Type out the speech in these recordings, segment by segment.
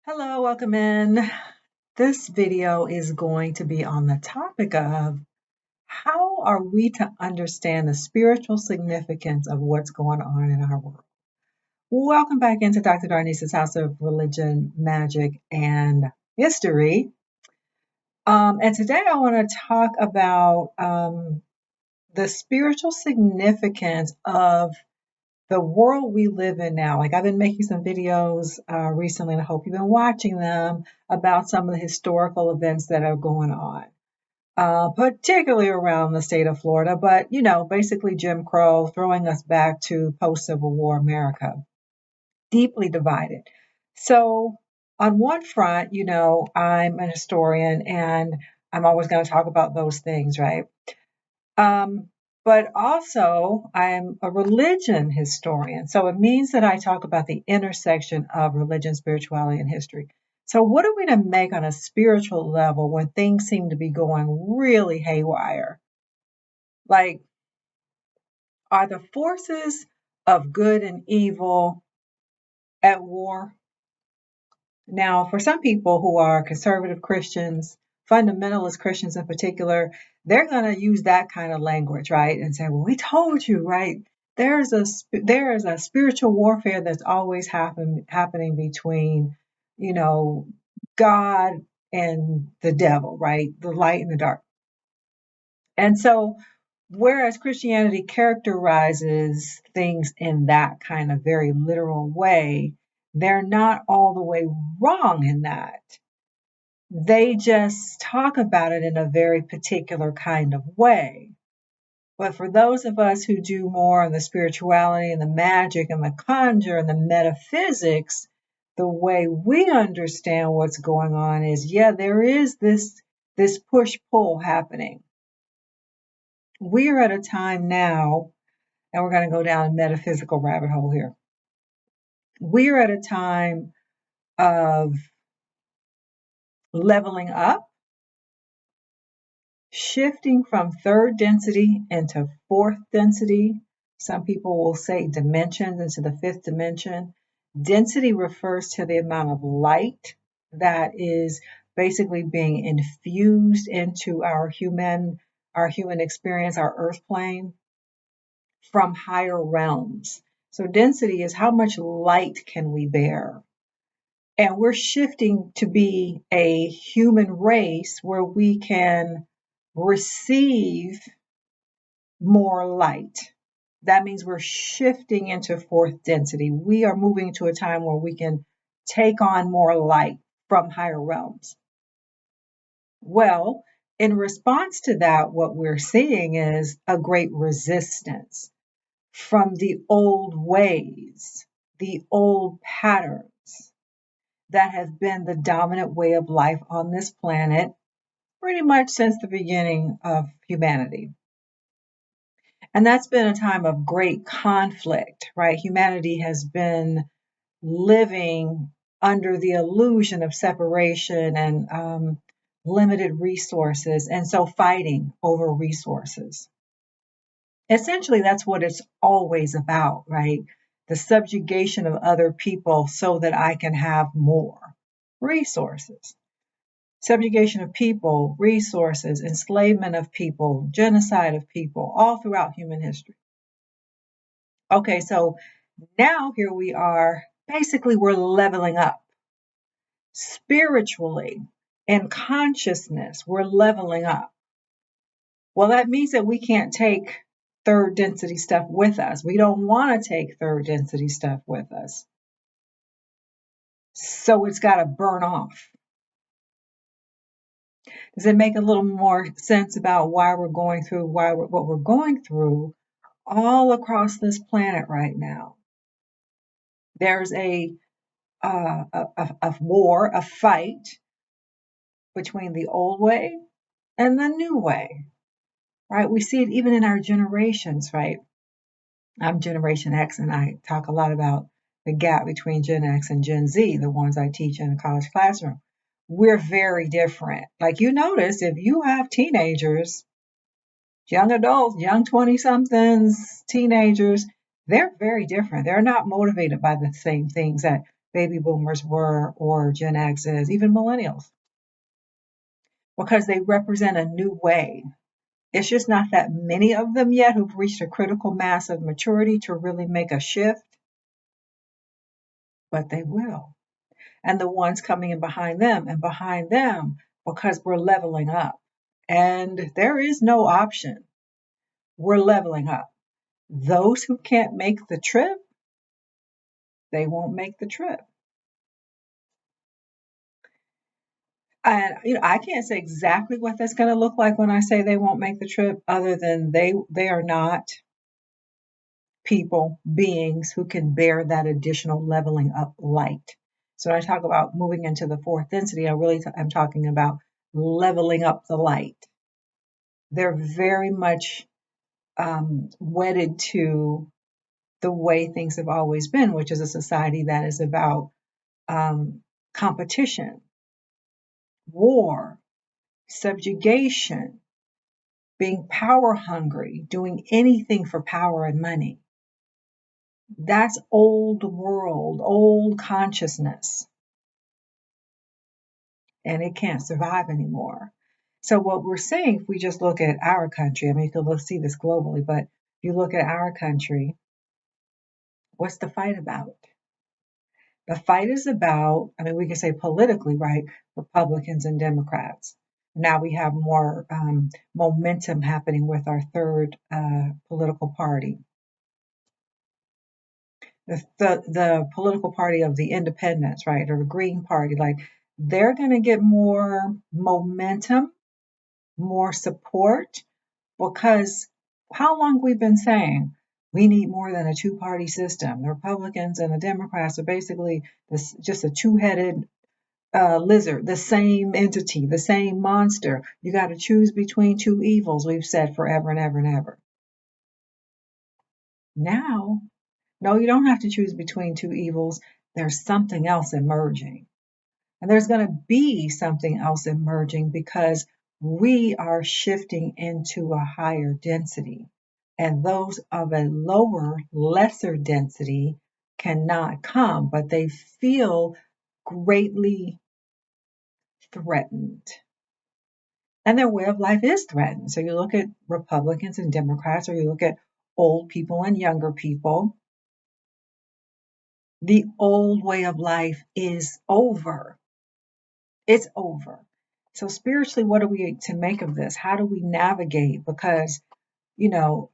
Hello, welcome in. This video is going to be on the topic of how are we to understand the spiritual significance of what's going on in our world. Welcome back into Dr. Darnise's House of Religion, Magic, and History. And today I want to talk about the spiritual significance of the world we live in now. Like I've been making some videos recently, and I hope you've been watching them about some of the historical events that are going on, particularly around the state of Florida. But basically Jim Crow, throwing us back to post-Civil War America, deeply divided. So on one front, I'm an historian, and I'm always going to talk about those things, right? Um, but also, I'm a religion historian. So it means that I talk about the intersection of religion, spirituality, and history. So, what are we to make on a spiritual level when things seem to be going really haywire? Like, are the forces of good and evil at war? Now, for some people who are conservative Christians, fundamentalist Christians in particular, they're going to use that kind of language, right? And say, "Well, we told you, right? There is a spiritual warfare that's always happening between, you know, God and the devil, right? The light and the dark." And so, whereas Christianity characterizes things in that kind of very literal way, they're not all the way wrong in that. They just talk about it in a very particular kind of way. But for those of us who do more on the spirituality and the magic and the conjure and the metaphysics, the way we understand what's going on is, yeah, there is this push-pull happening. We are at a time now, and we're going to go down a metaphysical rabbit hole here. We are at a time of leveling up, shifting from third density into fourth density. Some people will say dimensions into the fifth dimension. Density refers to the amount of light that is basically being infused into our human experience, our earth plane, from higher realms. So density is how much light can we bear? And we're shifting to be a human race where we can receive more light. That means we're shifting into fourth density. We are moving to a time where we can take on more light from higher realms. Well, in response to that, what we're seeing is a great resistance from the old ways, the old patterns that have been the dominant way of life on this planet pretty much since the beginning of humanity. And that's been a time of great conflict, right? Humanity has been living under the illusion of separation and limited resources, and so fighting over resources. Essentially, that's what it's always about, right? The subjugation of other people so that I can have more resources. Subjugation of people, resources, enslavement of people, genocide of people, all throughout human history. Okay, so now here we are. Basically, we're leveling up spiritually and consciousness. We're leveling up. Well, that means that we can't take third density stuff with us. We don't want to take third density stuff with us. So it's got to burn off. Does it make a little more sense about why we're going through what we're going through all across this planet right now? There's a war, a fight between the old way and the new way, right? We see it even in our generations, right? I'm Generation X, and I talk a lot about the gap between Gen X and Gen Z, the ones I teach in a college classroom. We're very different. Like you notice, if you have teenagers, young adults, young 20 somethings, teenagers, they're very different. They're not motivated by the same things that baby boomers were, or Gen X's, even millennials, because they represent a new way. It's just not that many of them yet who've reached a critical mass of maturity to really make a shift, but they will. And the ones coming in behind them, because we're leveling up. And there is no option. We're leveling up. Those who can't make the trip, they won't make the trip. And I can't say exactly what that's going to look like when I say they won't make the trip, other than they are not people, beings who can bear that additional leveling up light. So when I talk about moving into the fourth density, I'm talking about leveling up the light. They're very much wedded to the way things have always been, which is a society that is about competition, war, subjugation, being power hungry, doing anything for power and money. That's old world, old consciousness, and it can't survive anymore. So what we're saying, if we just look at our country, I mean, you can see this globally, but if you look at our country, what's the fight about? The fight is about, I mean, we can say politically, right? Republicans and Democrats. Now we have more momentum happening with our third political party. The political party of the independents, right? Or the Green Party, like they're going to get more momentum, more support, because how long we've been saying we need more than a two-party system. The Republicans and the Democrats are basically just a two-headed lizard, the same entity, the same monster. You got to choose between two evils, we've said forever and ever and ever. Now, no, you don't have to choose between two evils. There's something else emerging. And there's going to be something else emerging because we are shifting into a higher density. And those of a lower, lesser density cannot come, but they feel greatly threatened. And their way of life is threatened. So you look at Republicans and Democrats, or you look at old people and younger people. The old way of life is over. It's over. So spiritually, what are we to make of this? How do we navigate? Because, you know,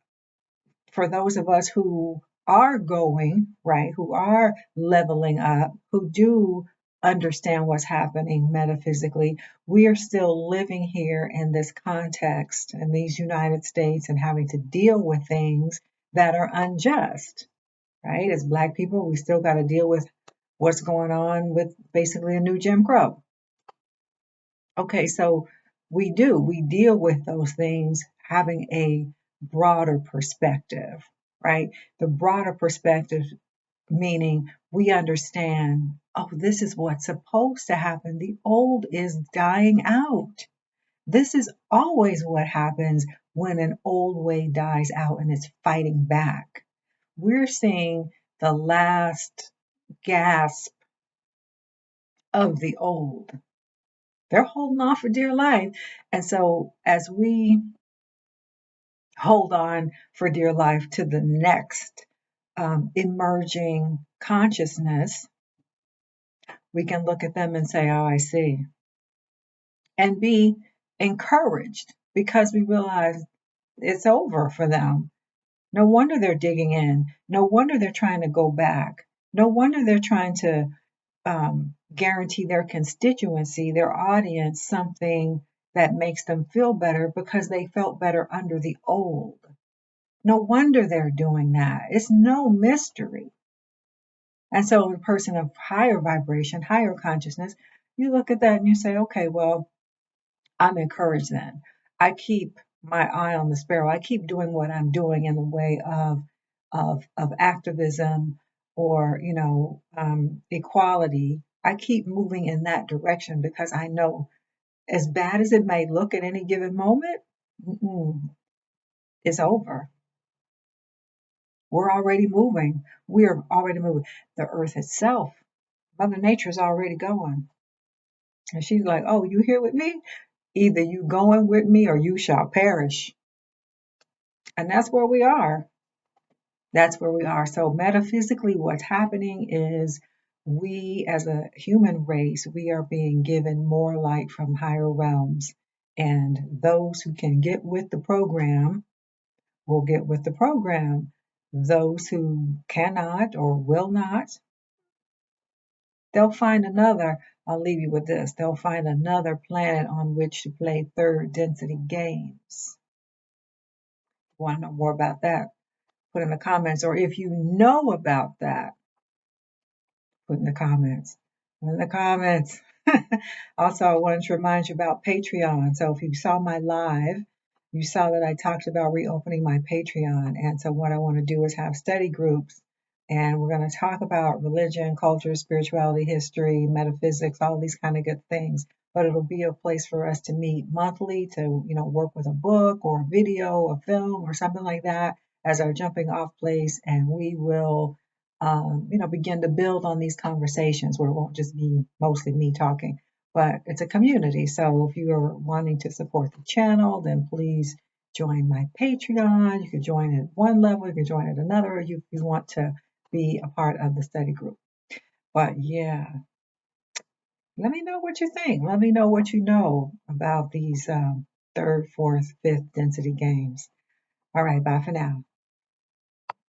for those of us who are going, right, who are leveling up, who do understand what's happening metaphysically, we are still living here in this context in these United States and having to deal with things that are unjust, right? As Black people, we still got to deal with what's going on with basically a new Jim Crow. Okay, so we deal with those things having a broader perspective, right? The broader perspective meaning we understand, oh, this is what's supposed to happen. The old is dying out. This is always what happens when an old way dies out and it's fighting back. We're seeing the last gasp of the old. They're holding on for dear life. And so as we hold on for dear life to the next emerging consciousness, we can look at them and say, oh, I see. And be encouraged because we realize it's over for them. No wonder they're digging in. No wonder they're trying to go back. No wonder they're trying to guarantee their constituency, their audience, something that makes them feel better because they felt better under the old. No wonder they're doing that. It's no mystery. And so, a person of higher vibration, higher consciousness, you look at that and you say, okay, well, I'm encouraged then. I keep my eye on the sparrow. I keep doing what I'm doing in the way of activism or equality. I keep moving in that direction because I know, as bad as it may look at any given moment, it's over. We're already moving. We are already moving. The earth itself, Mother Nature's already going. And she's like, oh, you here with me? Either you going with me or you shall perish. And that's where we are. That's where we are. So metaphysically, what's happening is we as a human race, we are being given more light from higher realms. And those who can get with the program will get with the program. Those who cannot or will not, they'll find another. I'll leave you with this. They'll find another planet on which to play third density games. Want to know more about that? Put in the comments. Or if you know about that, put in the comments. Put in the comments. Also, I wanted to remind you about Patreon. So if you saw my live, you saw that I talked about reopening my Patreon. And so what I want to do is have study groups. And we're going to talk about religion, culture, spirituality, history, metaphysics, all these kind of good things. But it'll be a place for us to meet monthly to, work with a book or a video, a film, or something like that as our jumping off place. And we will begin to build on these conversations where it won't just be mostly me talking, but it's a community. So if you are wanting to support the channel, then please join my Patreon. You can join at one level, you can join at another, if you want to be a part of the study group. But yeah, let me know what you think. Let me know what you know about these third, fourth, fifth density games. All right, bye for now.